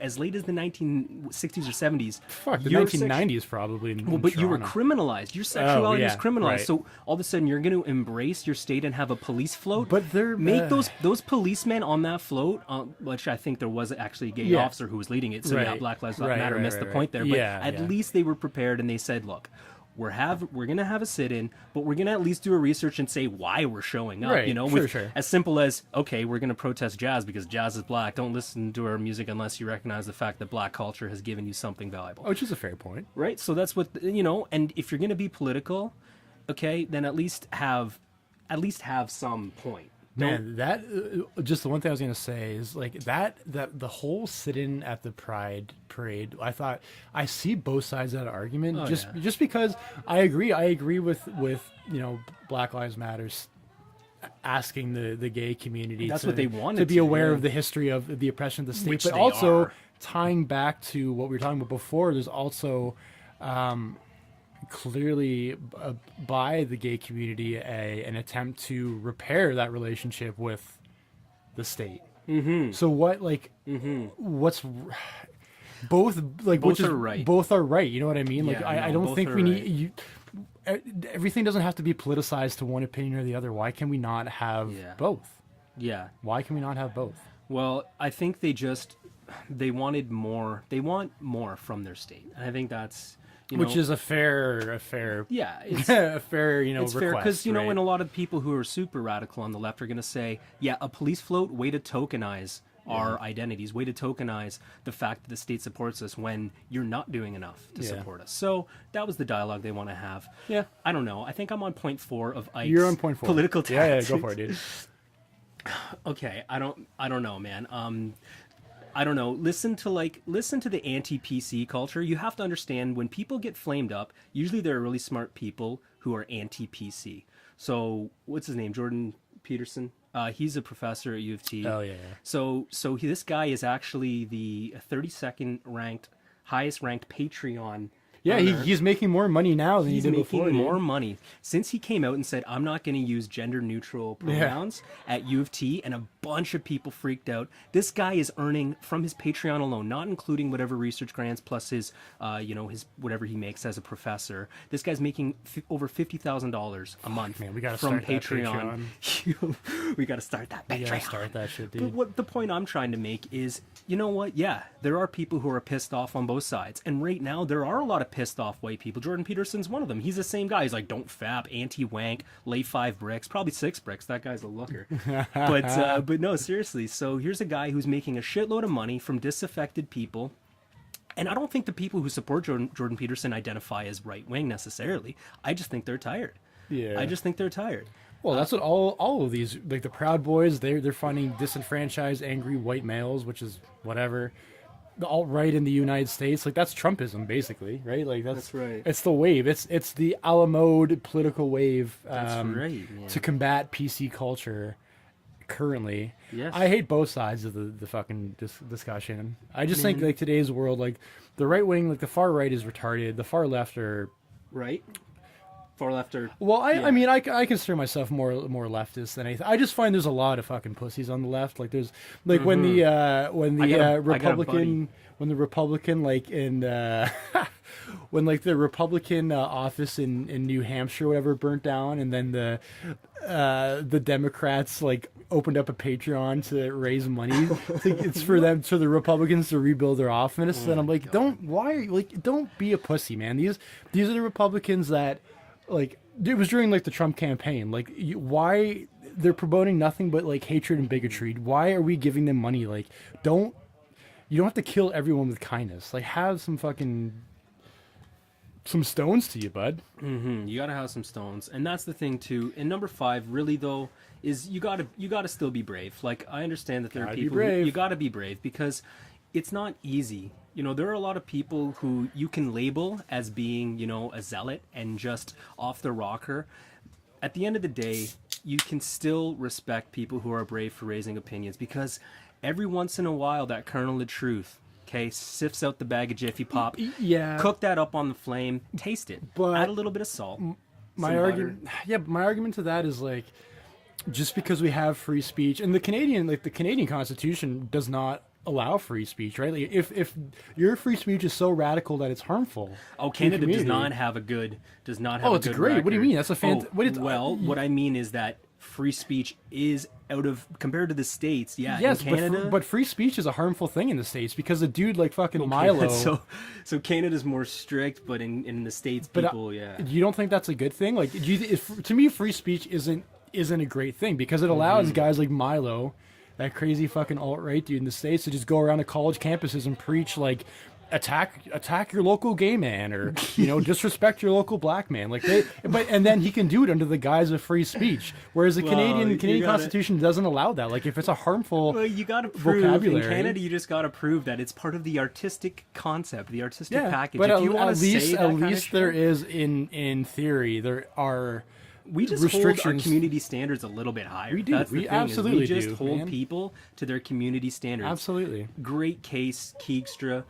as late as the 1960s or 70s. Fuck, the 1990s probably. But you were criminalized. Your sexuality was criminalized. Right. So all of a sudden you're going to embrace your state and have a police float. But make those policemen on that float, which I think there was actually a gay officer who was leading it. So Black Lives Matter missed the point there. But at least they were prepared, and they said, look, we're gonna have a sit-in, but we're gonna at least do a research and say why we're showing up. As simple as, okay, we're gonna protest jazz because jazz is black. Don't listen to our music unless you recognize the fact that black culture has given you something valuable. Which is a fair point, right? So that's what And if you're gonna be political, okay, then at least have some point. Man, that just the one thing I was gonna say is like that the whole sit-in at the Pride parade. I thought I see both sides of that argument. Just because I agree with Black Lives Matters asking the gay community what they wanted to be aware of the history of the oppression of the state, but also tying back to what we were talking about before. There's also clearly by the gay community an attempt to repair that relationship with the state. So what what's both like both are right. Both are right. You know what I mean? Like I don't think we need everything doesn't have to be politicized to one opinion or the other. Why can we not have both? Yeah. Why can we not have both? Well, I think they wanted more. They want more from their state, and I think that's. Which is a fair, it's a fair, it's request, fair because right? And a lot of people who are super radical on the left are going to say, yeah, a police float, way to tokenize our identities, way to tokenize the fact that the state supports us when you're not doing enough to support us. So that was the dialogue they want to have. Yeah, I don't know. I think I'm on point 4 of Ike's You're on point 4. Political tactics. Yeah, go for it, dude. Okay, I don't know, man. I don't know. Listen to the anti-PC culture. You have to understand when people get flamed up, usually they're really smart people who are anti-PC. So what's his name? Jordan Peterson. He's a professor at U of T. Oh yeah. So this guy is actually the 32nd highest ranked Patreon. Yeah, he's making more money now than he did before. He's making more money since he came out and said, I'm not going to use gender neutral pronouns at U of T, and a bunch of people freaked out. This guy is earning from his Patreon alone, not including whatever research grants plus his his whatever he makes as a professor. This guy's making over $50,000 a month. Man, we gotta from start Patreon. We got to start that Patreon. We gotta start that shit, dude. But what the point I'm trying to make is, you know what? Yeah, there are people who are pissed off on both sides, and right now there are a lot of pissed off white people. Jordan Peterson's one of them. He's the same guy. He's like, don't fap, anti-wank, lay 5 bricks, probably 6 bricks. That guy's a looker. But no, seriously. So here's a guy who's making a shitload of money from disaffected people. And I don't think the people who support Jordan Peterson identify as right-wing necessarily. I just think they're tired. Yeah. I just think they're tired. Well, that's what all of these, like the Proud Boys, they're finding disenfranchised, angry white males, which is whatever. The alt-right in the United States, like that's Trumpism, basically, right? Like that's right. It's the wave. It's the a la mode political wave to combat PC culture. Currently, yes. I hate both sides of the fucking discussion. I just think like today's world, like the right wing, like the far right is retarded. The far left are right. Far left or well, I mean, I consider myself more leftist than anything. I just find there's a lot of fucking pussies on the left. Like there's like when the Republican like in when like the Republican office in New Hampshire or whatever burnt down, and then the Democrats like opened up a Patreon to raise money. It's for them, for the Republicans to rebuild their office. And I'm like, don't be a pussy, man. These are the Republicans that. Like it was during like the Trump campaign. Like why they're promoting nothing but like hatred and bigotry. Why are we giving them money? Like you don't have to kill everyone with kindness. Like have some stones to you, bud. Mm-hmm. You gotta have some stones, and that's the thing too. And number 5, really though, is you gotta still be brave. Like I understand that there are people you gotta be brave because it's not easy. You know, there are a lot of people who you can label as being, you know, a zealot and just off the rocker. At the end of the day, you can still respect people who are brave for raising opinions because every once in a while that kernel of truth, okay, sifts out the bag of Jiffy Pop. Yeah. Cook that up on the flame, taste it. But add a little bit of salt. My argument to that is like just because we have free speech and the Canadian Constitution does not allow free speech, right? Like if your free speech is so radical that it's harmful. Oh, Canada does not have a good record. What do you mean? That's a what I mean is that free speech is out of compared to the States. Yeah, yes, in Canada, but free speech is a harmful thing in the States because a dude like fucking Milo. So Canada's more strict, but in the States, people, You don't think that's a good thing? Like, to me, free speech isn't a great thing because it allows guys like Milo, that crazy fucking alt-right dude in the States, to just go around to college campuses and preach like attack your local gay man, or disrespect your local black man. Like and then he can do it under the guise of free speech. Whereas the Canadian Constitution doesn't allow that. Like if it's a harmful you got to prove vocabulary in Canada, you just got to prove that it's part of the artistic concept, the artistic package. But if you at least there is in theory there are. We just hold our community standards a little bit higher. We do. That's the we thing, absolutely is we just do, hold man. people to their community standards. Absolutely. Great case, Keegstra.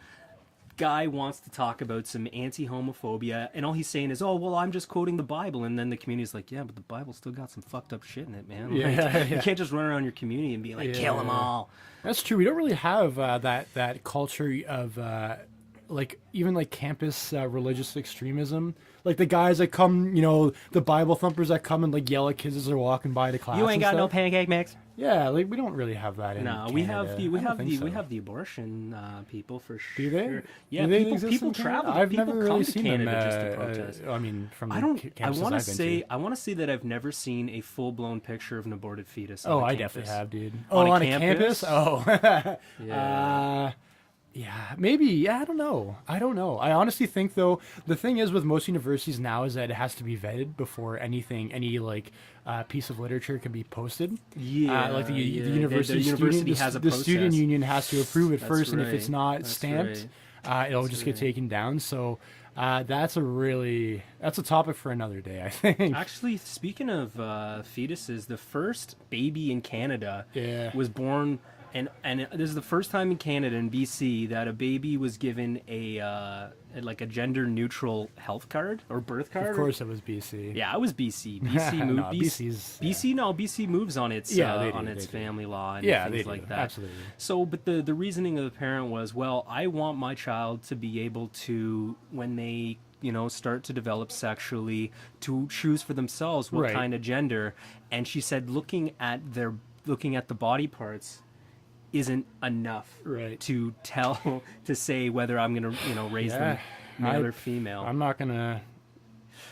Guy wants to talk about some anti-homophobia, and all he's saying is, "Oh, well, I'm just quoting the Bible," and then the community's like, "Yeah, but the Bible still got some fucked up shit in it, man. You can't just run around your community and be like, kill them all." That's true. We don't really have that culture of even like campus religious extremism. Like the guys that come, the Bible thumpers that come and like yell at kids as they're walking by to class. You ain't got no stuff. pancake mix. Yeah, like we don't really have that in No, Canada. we have the abortion people for sure. Do they? Yeah, Do they people in Canada? travel. I've people never come really to seen Canada them. just to protest. I mean, from I don't. the I campuses want to I've been say. to. I want to say that I've never seen a full blown picture of an aborted fetus. Oh, on a I campus. definitely have, dude. On a campus? Oh, Yeah. yeah, maybe. Yeah, I don't know. I honestly think though, the thing is with most universities now is that it has to be vetted before any piece of literature can be posted. Yeah, like the university has a the process. student union has to approve it first, and if right. it's not That's stamped, right. it'll just get taken down. So that's a topic for another day, I think. Actually, speaking of fetuses, the first baby in Canada was born. And this is the first time in Canada, in BC, that a baby was given a gender neutral health card or birth card. Of course, it was BC. Yeah, it was BC. BC moved. No, BC moves on its family law and things like that. Absolutely. So, but the reasoning of the parent was, well, I want my child to be able to, when they start to develop sexually, to choose for themselves what kind of gender. And she said, looking at the body parts isn't enough to say whether I'm going to raise them male or female. I'm not going to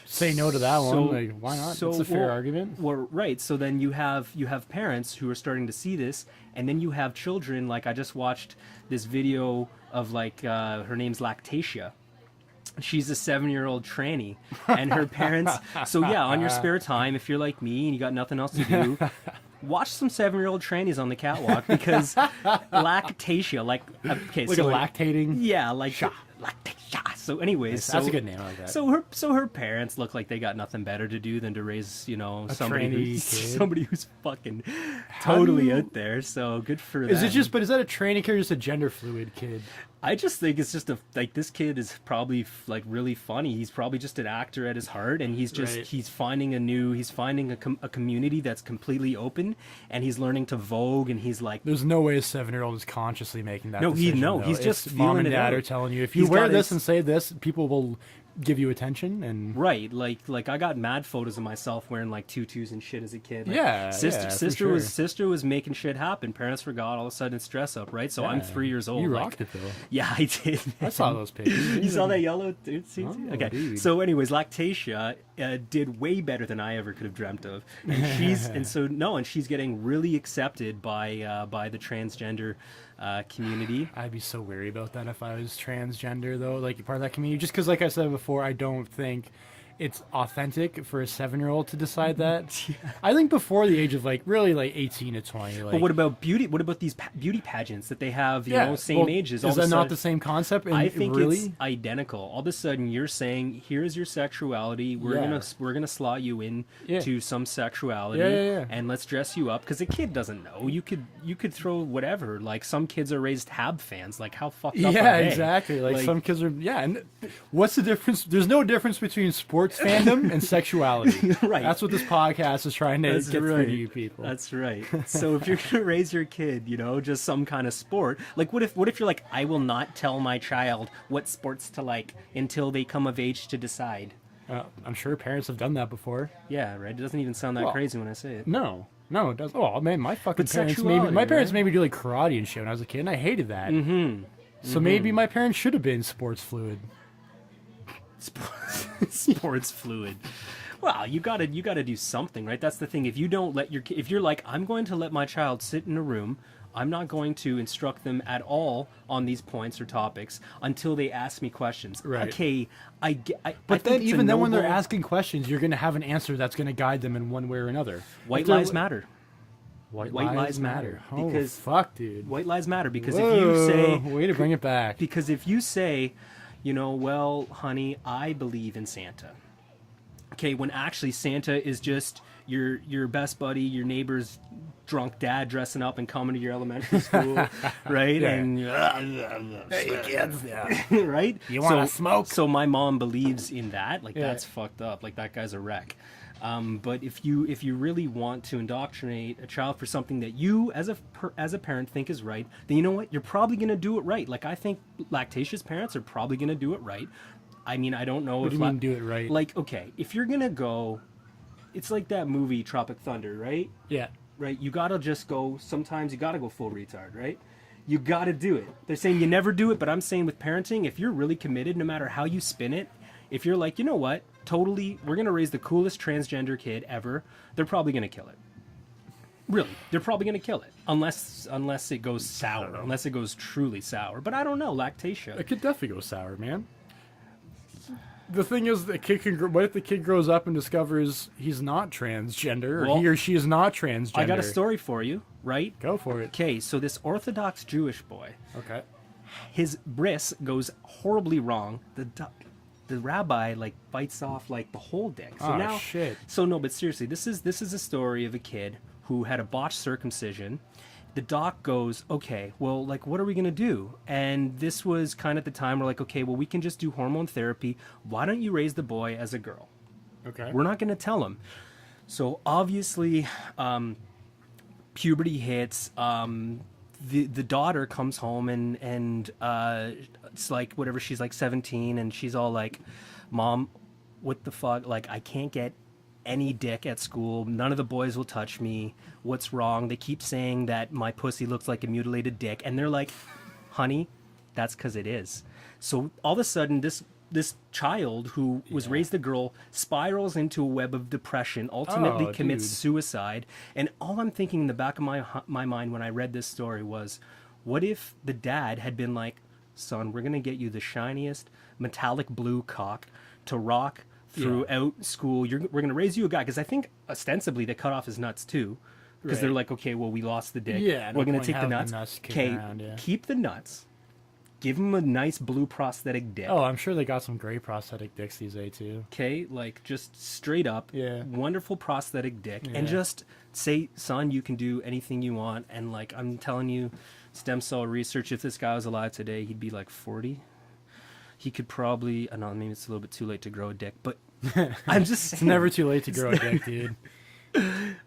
say no to that one. Like, why not? It's a fair argument. Well, right. So then you have parents who are starting to see this, and then you have children. Like I just watched this video of her name's Lactatia. She's a 7-year-old tranny, and her parents. So yeah, on your spare time, if you're like me and you got nothing else to do, watch some 7-year-old trannies on the catwalk, because Lactatia, a lactating. Yeah, Lactatia. So anyways, that's a good name. I like that. So her parents look like they got nothing better to do than to raise somebody who's fucking totally out there. So good for them. Is that a tranny kid or just a gender fluid kid? I just think it's just this kid is probably really funny. He's probably just an actor at his heart, and he's finding a community that's completely open, and he's learning to vogue, and he's like, there's no way a 7-year-old is consciously making that decision. He's just mom and dad are telling you, if you wear this and say this, people will give you attention. And like I got mad photos of myself wearing tutus and shit as a kid. Sister was making shit happen. Parents forgot, all of a sudden stress up, right? So I'm 3 years old. You rocked it though. Yeah, I did. I saw those pictures. You saw that yellow dude? Okay. Dude. So anyways, Lactatia did way better than I ever could have dreamt of. And she's getting really accepted by the transgender community. I'd be so wary about that if I was transgender, though, part of that community. Just because, like I said before, I don't think it's authentic for a 7-year-old to decide that. I think before the age of 18 to 20. But what about beauty? What about these beauty pageants that they have? Same ages. Is that not the same concept? I think it's identical. All of a sudden, you're saying, "Here's your sexuality. We're gonna slot you in to some sexuality, and let's dress you up." Because a kid doesn't know. You could throw whatever. Some kids are raised Hab fans. How fucked up are they? Yeah, exactly. Some kids are. Yeah, and what's the difference? There's no difference between sports fandom and sexuality. Right. That's what this podcast is trying to get through to you people. That's right. So if you're gonna raise your kid, just some kind of sport. What if you're like, I will not tell my child what sports to like until they come of age to decide. I'm sure parents have done that before. Yeah, right. It doesn't even sound that crazy when I say it. No, it does. Oh man, my parents made me do karate and shit when I was a kid, and I hated that. Mm-hmm. So maybe my parents should have been sports fluid. Sports fluid. Well, you gotta do something, right? That's the thing. If you don't let if you're like, I'm going to let my child sit in a room, I'm not going to instruct them at all on these points or topics until they ask me questions. Right. Okay, But then, even then, when they're asking questions, you're going to have an answer that's going to guide them in one way or another. White lives matter. White lives matter. Oh, because fuck, dude. White lives matter because Whoa, if you say... Way to bring it back. Because if you say, well, honey, I believe in Santa. Okay, when actually Santa is just your best buddy, your neighbor's drunk dad dressing up and coming to your elementary school, right? Yeah. And Hey, kids. Yeah. right? You want to smoke? So my mom believes in that. Like, that's fucked up. Like, that guy's a wreck. But if you really want to indoctrinate a child for something that you as a parent think is right, then you know what? You're probably going to do it right. Like, I think lactacious parents are probably going to do it right. I mean, I don't know What if... do you mean do it right? Like, okay, if you're going to go... It's like that movie Tropic Thunder, right? Yeah. Right? You got to just go... Sometimes you got to go full retard, right? You got to do it. They're saying you never do it, but I'm saying with parenting, if you're really committed, no matter how you spin it, if you're like, you know what? Totally, we're going to raise the coolest transgender kid ever, they're probably going to kill it. Really, they're probably going to kill it. Unless it goes sour. Unless it goes truly sour. But I don't know, lactation. It could definitely go sour, man. The thing is, the kid can. What if the kid grows up and discovers he's not transgender, or he or she is not transgender? I got a story for you, right? Go for it. Okay, so this Orthodox Jewish boy, Okay. his bris goes horribly wrong. The rabbi bites off the whole dick. So now, shit. So no, but seriously, this is a story of a kid who had a botched circumcision. The doc goes, okay, well, what are we going to do? And this was kind of the time we're like, okay, well, we can just do hormone therapy. Why don't you raise the boy as a girl? Okay. We're not going to tell him. So obviously, puberty hits. The daughter comes home and it's whatever, she's 17 and she's all like, Mom, what the fuck? I can't get any dick at school. None of the boys will touch me. What's wrong? They keep saying that my pussy looks like a mutilated dick. And they're like, honey, that's because it is. So all of a sudden, this child who was raised a girl spirals into a web of depression, ultimately commits suicide. And all I'm thinking in the back of my mind when I read this story was, what if the dad had been like, son, we're going to get you the shiniest metallic blue cock to rock throughout school. We're going to raise you a guy. Because I think ostensibly they cut off his nuts too. Because they're like, okay, well, we lost the dick. Yeah, we're going to take the nuts. Okay, keep the nuts. Give him a nice blue prosthetic dick. Oh, I'm sure they got some great prosthetic dicks these days too. Okay, just straight up, wonderful prosthetic dick, and just say, son, you can do anything you want. And I'm telling you, stem cell research. If this guy was alive today, he'd be 40. He could probably. No, maybe it's a little bit too late to grow a dick, but I'm just saying. It's never too late to grow a dick, dude.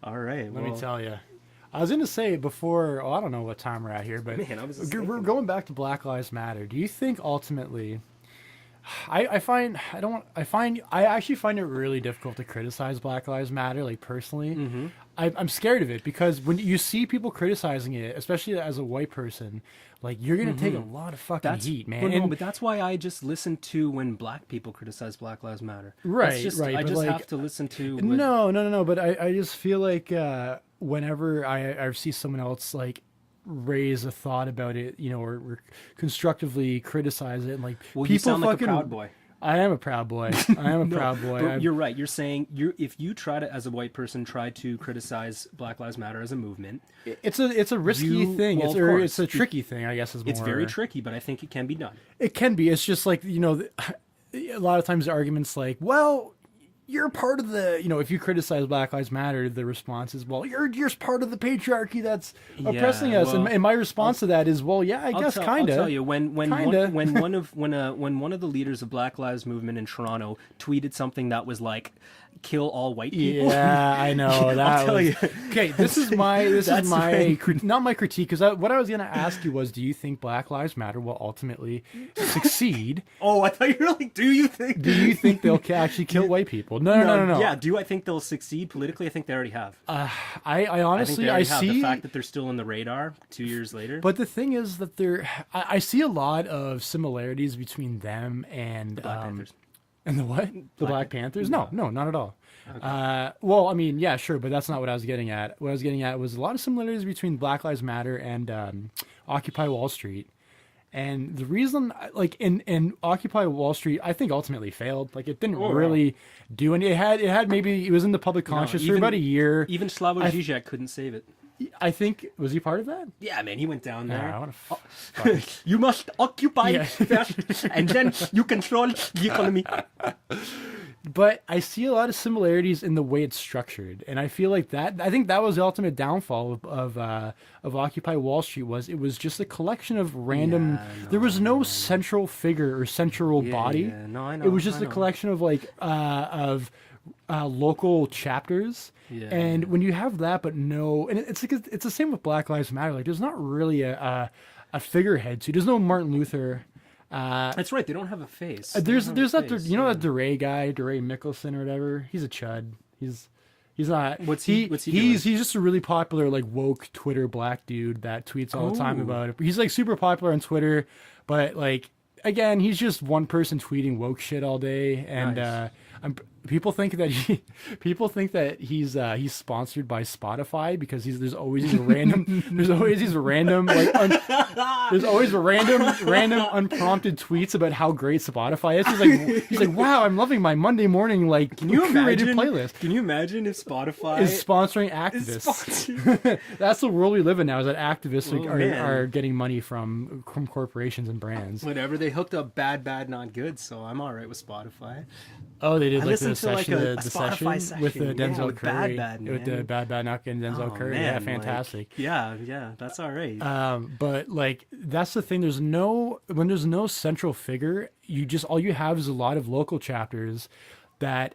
All right, let me tell you. I was going to say before, I don't know what time we're at here, but we're going back to Black Lives Matter. Do you think ultimately, I actually find it really difficult to criticize Black Lives Matter, personally. Mm-hmm. I'm scared of it because when you see people criticizing it, especially as a white person, you're going to take a lot of fucking heat, man. Well, no, but that's why I just listen to when black people criticize Black Lives Matter. Right, right. I just have to listen to... No, but I just feel like whenever I see someone else, raise a thought about it, or constructively criticize it, and well, people you sound like a proud boy. I am a proud boy. I am a proud boy. But you're right. You're saying if you try to, as a white person, try to criticize Black Lives Matter as a movement, it's a risky thing. Well, it's a tricky thing, I guess. It's very tricky, but I think it can be done. It can be. It's just a lot of times the arguments well, you're part of the, if you criticize Black Lives Matter, the response is, well, you're part of the patriarchy that's oppressing us. Well, and my response to that is, well, yeah, I guess kind of. I'll tell you, when one of the leaders of Black Lives Movement in Toronto tweeted something that was kill all white people. Yeah, I know. That tell you. Okay, this is not my critique, because what I was going to ask you was, do you think Black Lives Matter will ultimately succeed? Oh, I thought you were do you think they'll actually kill white people? No. Yeah, do I think they'll succeed politically? I think they already have. I honestly, I see the fact that they're still in the radar 2 years later. But the thing is that I see a lot of similarities between them and the Black Panthers. And the what? The Black Panthers? No, not at all. Well, I mean, yeah, sure, but that's not what I was getting at. What I was getting at was a lot of similarities between Black Lives Matter and Occupy Wall Street. And the reason, like in Occupy Wall Street, I think ultimately failed. Like it didn't really do any. It had maybe it was in the public conscious for about a year. Even Slavoj Žižek couldn't save it. I think was he part of that? Yeah, man, he went down there. I wanna You must occupy first, and then you control the economy. But I see a lot of similarities in the way it's structured, and I feel like that. I think that was the ultimate downfall of Occupy Wall Street. It was just a collection of random. There was no central figure or central body. Yeah. No, I know. It was just a collection of local chapters. Yeah. And when you have that, but no, and it's the same with Black Lives Matter. Like there's not really a figurehead. So there's no Martin Luther. That's right. They don't have a face. There's that that DeRay guy, DeRay Mickelson or whatever. He's a chud. He's not. What's he doing? He's just a really popular like woke Twitter black dude that tweets all the time about it. He's like super popular on Twitter, but like again, he's just one person tweeting woke shit all day, and Nice. People think that he's sponsored by Spotify because there's always these random unprompted tweets about how great Spotify is. He's like wow, I'm loving my Monday morning curated playlist. Can you imagine if Spotify is sponsoring activists? That's the world we live in now. Is that activists are getting money from corporations and brands. Whatever, they hooked up bad, not good. So I'm all right with Spotify. Oh, they did I like the listened to like session, a the Spotify session with the session, Denzel with Curry, Bad, with the Bad Not Good and Denzel Curry. Man, Yeah, fantastic. Yeah, that's all right. But like that's the thing. When there's no central figure, all you have is a lot of local chapters that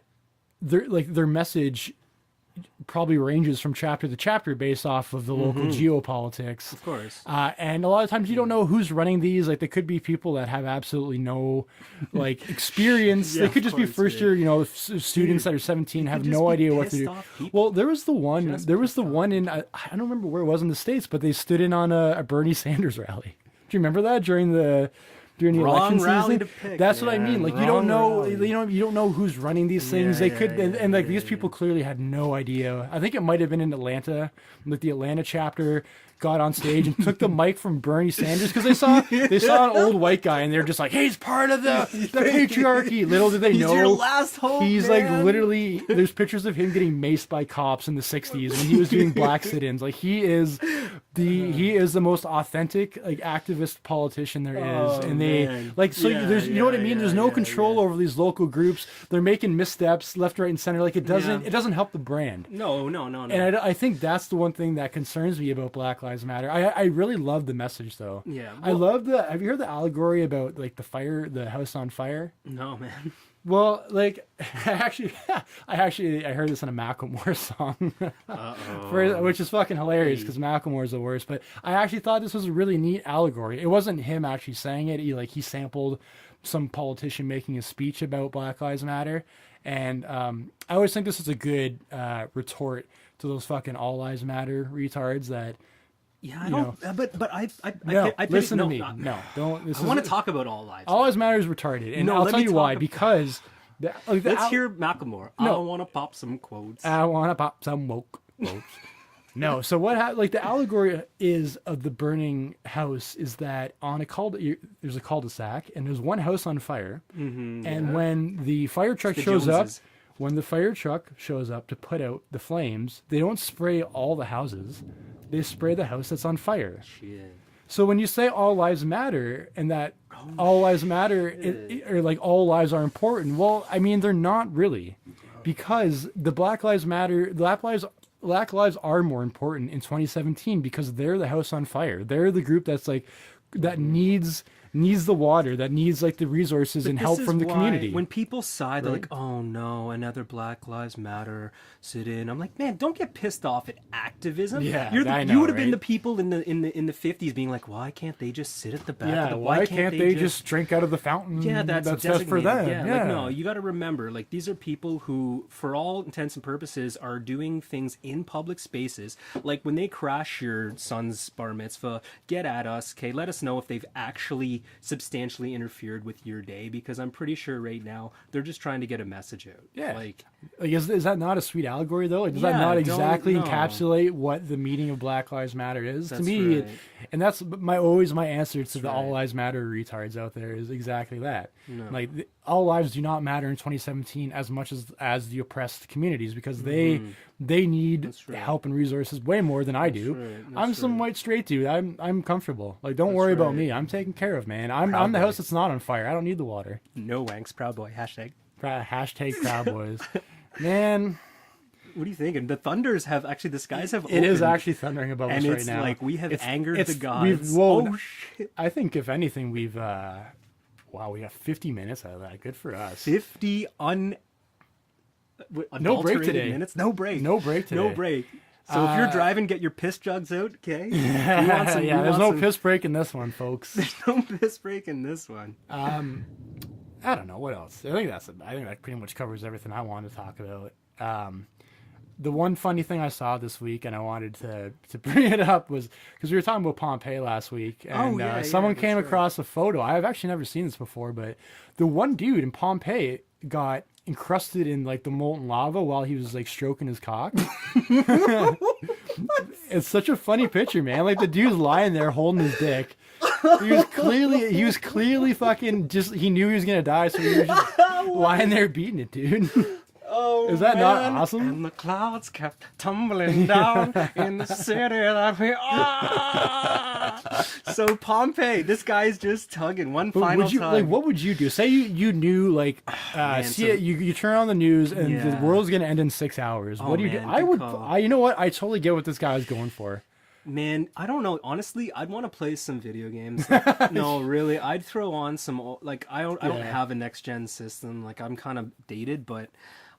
their message probably ranges from chapter to chapter based off of the local geopolitics. Of course. And a lot of times you don't know who's running these. Like, they could be people that have absolutely no, like, experience. Yeah, they could just be course, first year, students that are 17 have no idea what to do. Well, there was the one in, I don't remember where it was in the States, but they stood in on a Bernie Sanders rally. Do you remember that during the election season? That's what I mean. Like, you don't know who's running these things. They could, and like these people clearly had no idea. I think it might have been in Atlanta, like the Atlanta chapter got on stage and took the mic from Bernie Sanders because they saw an old white guy and they're just like, hey, he's part of the patriarchy. Little did they know, your last hope, he's man. like literally. There's pictures of him getting maced by cops in the '60s when he was doing black sit-ins. Like, he is the most authentic like activist politician there is, and they there's know what I mean. There's no control over these local groups. They're making missteps left, right, and center. Like, it doesn't help the brand. No. And I think that's the one thing that concerns me about Black Lives Matter. I really love the message though. Yeah. I love have you heard the allegory about like the house on fire? No, man. Well, like, I heard this in a Macklemore song, which is fucking hilarious because Macklemore's the worst. But I actually thought this was a really neat allegory. It wasn't him actually saying it. He sampled some politician making a speech about Black Lives Matter, and I always think this is a good retort to those fucking All Lives Matter retards that. Yeah, I don't. But I listen to me. No, don't. I want to talk about All Lives. All Lives Matter is retarded, and I'll tell you why. Because let's hear Macklemore. I want to pop some quotes. I want to pop some woke quotes. No, so what? The allegory of the burning house is that there's a cul-de-sac, and there's one house on fire, and when the fire truck shows up. When the fire truck shows up to put out the flames, they don't spray all the houses. They spray the house that's on fire. Shit. So when you say all lives matter and that all lives matter or like all lives are important, well, I mean, they're not really, because the Black Lives are more important in 2017 because they're the house on fire. They're the group that's like that needs the water, that needs like the resources and help from the community. When people sigh, they're like, "Oh no, another Black Lives Matter sit-in." I'm like, man, don't get pissed off at activism. Yeah, you would have been the people in the 50s being like, why can't they just sit at the back? Yeah, why can't they just drink out of the fountain? Yeah, that's for them. Yeah, like, no, you got to remember, like, these are people who, for all intents and purposes, are doing things in public spaces. Like when they crash your son's bar mitzvah, get at us, okay? Let us know if they've actually substantially interfered with your day, because I'm pretty sure right now they're just trying to get a message out. Yeah. Like is that not a sweet allegory though? Like, does that not exactly encapsulate what the meaning of Black Lives Matter is? To me, and that's my answer to the All Lives Matter retards out there is exactly that. No. Like all lives do not matter in 2017 as much as the oppressed communities, because they need help and resources way more than I do. I'm some white straight dude. I'm comfortable. Like, don't worry about me. I'm taken care of, man. I'm the house that's not on fire. I don't need the water. No wanks, Proud Boy. Hashtag Proud Boys. Man, what are you thinking? The thunders have actually, the skies have opened. It is actually thundering above us right now. And it's like we have angered the gods. Shit. I think if anything, we've wow, we got 50 minutes out of that. Good for us. 50 no break today. Minutes. No break. No break today. No break. So if you're driving, get your piss jugs out, okay? There's no piss break in this one, folks. There's no piss break in this one. I don't know what else. I think that pretty much covers everything I wanted to talk about. The one funny thing I saw this week, and I wanted to bring it up, was because we were talking about Pompeii last week, and someone came across a photo. I've actually never seen this before, but the one dude in Pompeii got encrusted in like the molten lava while he was like stroking his cock. It's such a funny picture, man. Like the dude's lying there holding his dick. He was clearly fucking just, he knew he was gonna die, so he was just lying there beating it, dude. Oh, is that not awesome? And the clouds kept tumbling down in the city that we are. So Pompeii, this guy's just tugging one final time. Like, what would you do? Say you knew, like, you turn on the news and the world's gonna end in 6 hours. What do you do? You know what? I totally get what this guy's going for. Man, I don't know. Honestly, I'd want to play some video games. No, really, I'd throw on some, like, I don't have a next gen system. Like, I'm kind of dated, but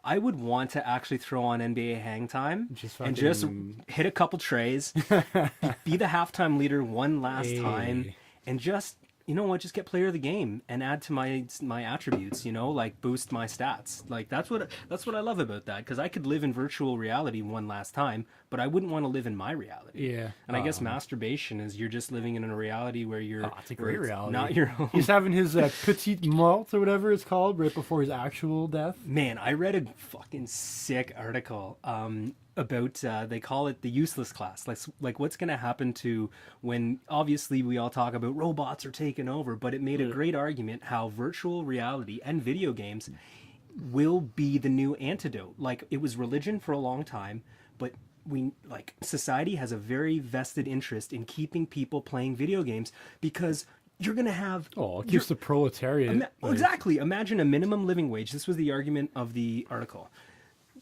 I would want to actually throw on NBA Hang Time and just hit a couple trays, be the halftime leader one last time, and just, you know what, just get player of the game and add to my attributes, you know, like boost my stats. Like that's what I love about that, because I could live in virtual reality one last time, but I wouldn't want to live in my reality. Yeah. And I guess masturbation is you're just living in a reality where you're it's a great reality. Not your own. He's having his petite mort or whatever it's called right before his actual death. Man, I read a fucking sick article about they call it the useless class, like what's going to happen to when, obviously we all talk about robots are taking over, but it made a great argument how virtual reality and video games will be the new antidote. Like, it was religion for a long time, but society has a very vested interest in keeping people playing video games, because you're going to have... Oh, it keeps the proletariat... Exactly. Imagine a minimum living wage. This was the argument of the article.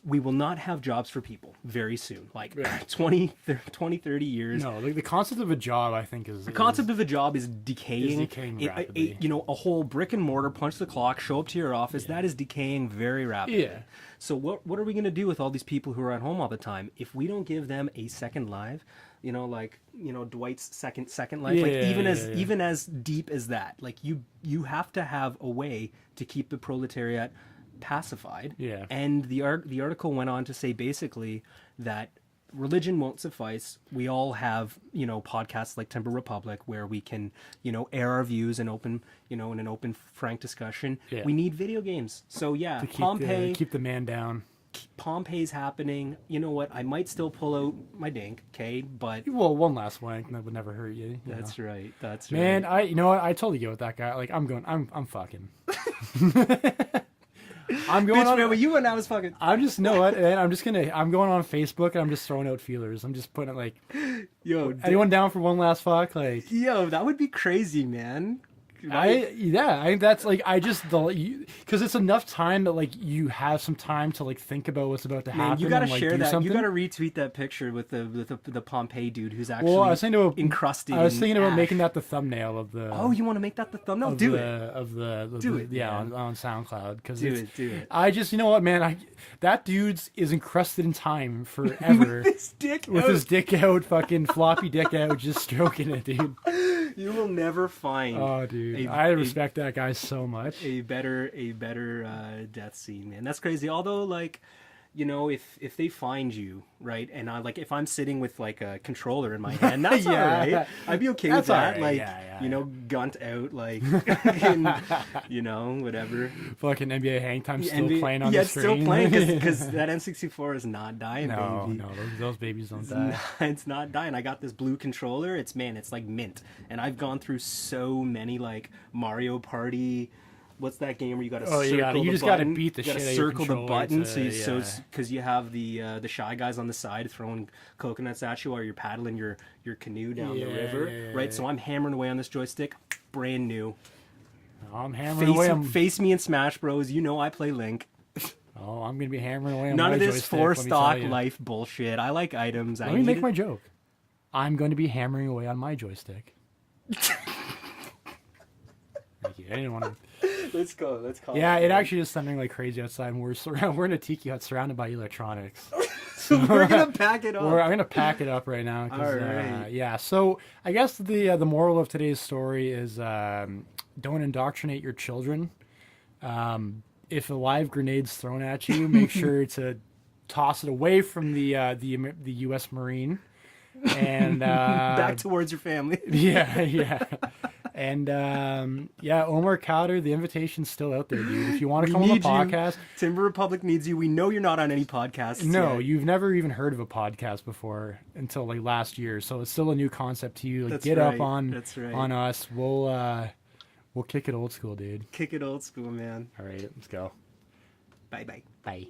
We will not have jobs for people very soon, like 20, 30 years. No, like the concept of a job, I think, is... The concept of a job is decaying. Is decaying rapidly. A whole brick and mortar, punch the clock, show up to your office, that is decaying very rapidly. Yeah. So what are we going to do with all these people who are at home all the time if we don't give them a second life? You know, like, you know, Dwight's second life. Like, even as deep as that. Like, you have to have a way to keep the proletariat pacified. Yeah. And the article went on to say basically that religion won't suffice. We all have, you know, podcasts like Timber Republic where we can, you know, air our views and open, you know, in an open, frank discussion. Yeah. We need video games. So yeah, to Pompeii, keep the man down. Pompeii's happening. You know what? I might still pull out my dink, okay? But one last wank that would never hurt you. That's right. That's right. Man, you know what? I totally get with that guy. Like, I'm fucking. I'm going on. Where you and I was fucking. I'm just I'm going on Facebook and I'm just throwing out feelers. I'm just putting it like, yo, anyone down for one last fuck? Like, yo, that would be crazy, man. I think that's like, because it's enough time that like you have some time to like think about what's about to happen. Man, you gotta and, share that. Something. You gotta retweet that picture with the Pompeii dude who's actually encrusted. I was thinking about making that the thumbnail of the. Oh, you want to make that the thumbnail? Do it. On SoundCloud, because do it. I just, you know what, man, that dude's is encrusted in time forever. with his dick out, fucking floppy dick out, just stroking it, dude. You will never find. Oh, dude, I respect that guy so much. A better death scene, man. That's crazy. Although, like, you know, if they find you, right, and I like if I'm sitting with like a controller in my hand, that's Yeah. all right. I'd be okay with that. All right. Like, Yeah, you know, gunt out, like, and, you know, whatever. Fucking NBA hang time still NBA playing on yeah, the it's screen. still playing because that N64 is not dying, No, baby. no, those babies don't It's die. not, it's not dying. I got this blue controller. It's like mint. And I've gone through so many like Mario Party. What's that game where you got to circle you the just button? gotta beat the you gotta shit out of your circle the controller button to- because you have the shy guys on the side throwing coconuts at you while you're paddling your canoe down the river, right? So I'm hammering away on this joystick, brand new. I'm hammering away. Face me in Smash Bros. You know I play Link. Oh, I'm gonna be hammering away on None my of this joystick, four let me stock tell you. life bullshit. I like items. Let me make my joke. I'm going to be hammering away on my joystick. Thank you. I didn't want to. Let's go. Let's call. Yeah, it actually is thundering like crazy outside, and we're in a Tiki Hut surrounded by electronics. So we're gonna pack it up. I'm gonna pack it up right now. All right. Yeah. So I guess the moral of today's story is don't indoctrinate your children. If a live grade's thrown at you, make sure to toss it away from the U.S. Marine and back towards your family. yeah. And Omar Khadr, the invitation's still out there, dude. If you want to come on the podcast, Timber Republic needs you. We know you're not on any podcasts. No, yet. you've never even heard of a podcast before until like last year, so it's still a new concept to you. Like, That's get right. up on That's right. on us. We'll kick it old school, dude. Kick it old school, man. All right, let's go. Bye bye. Bye.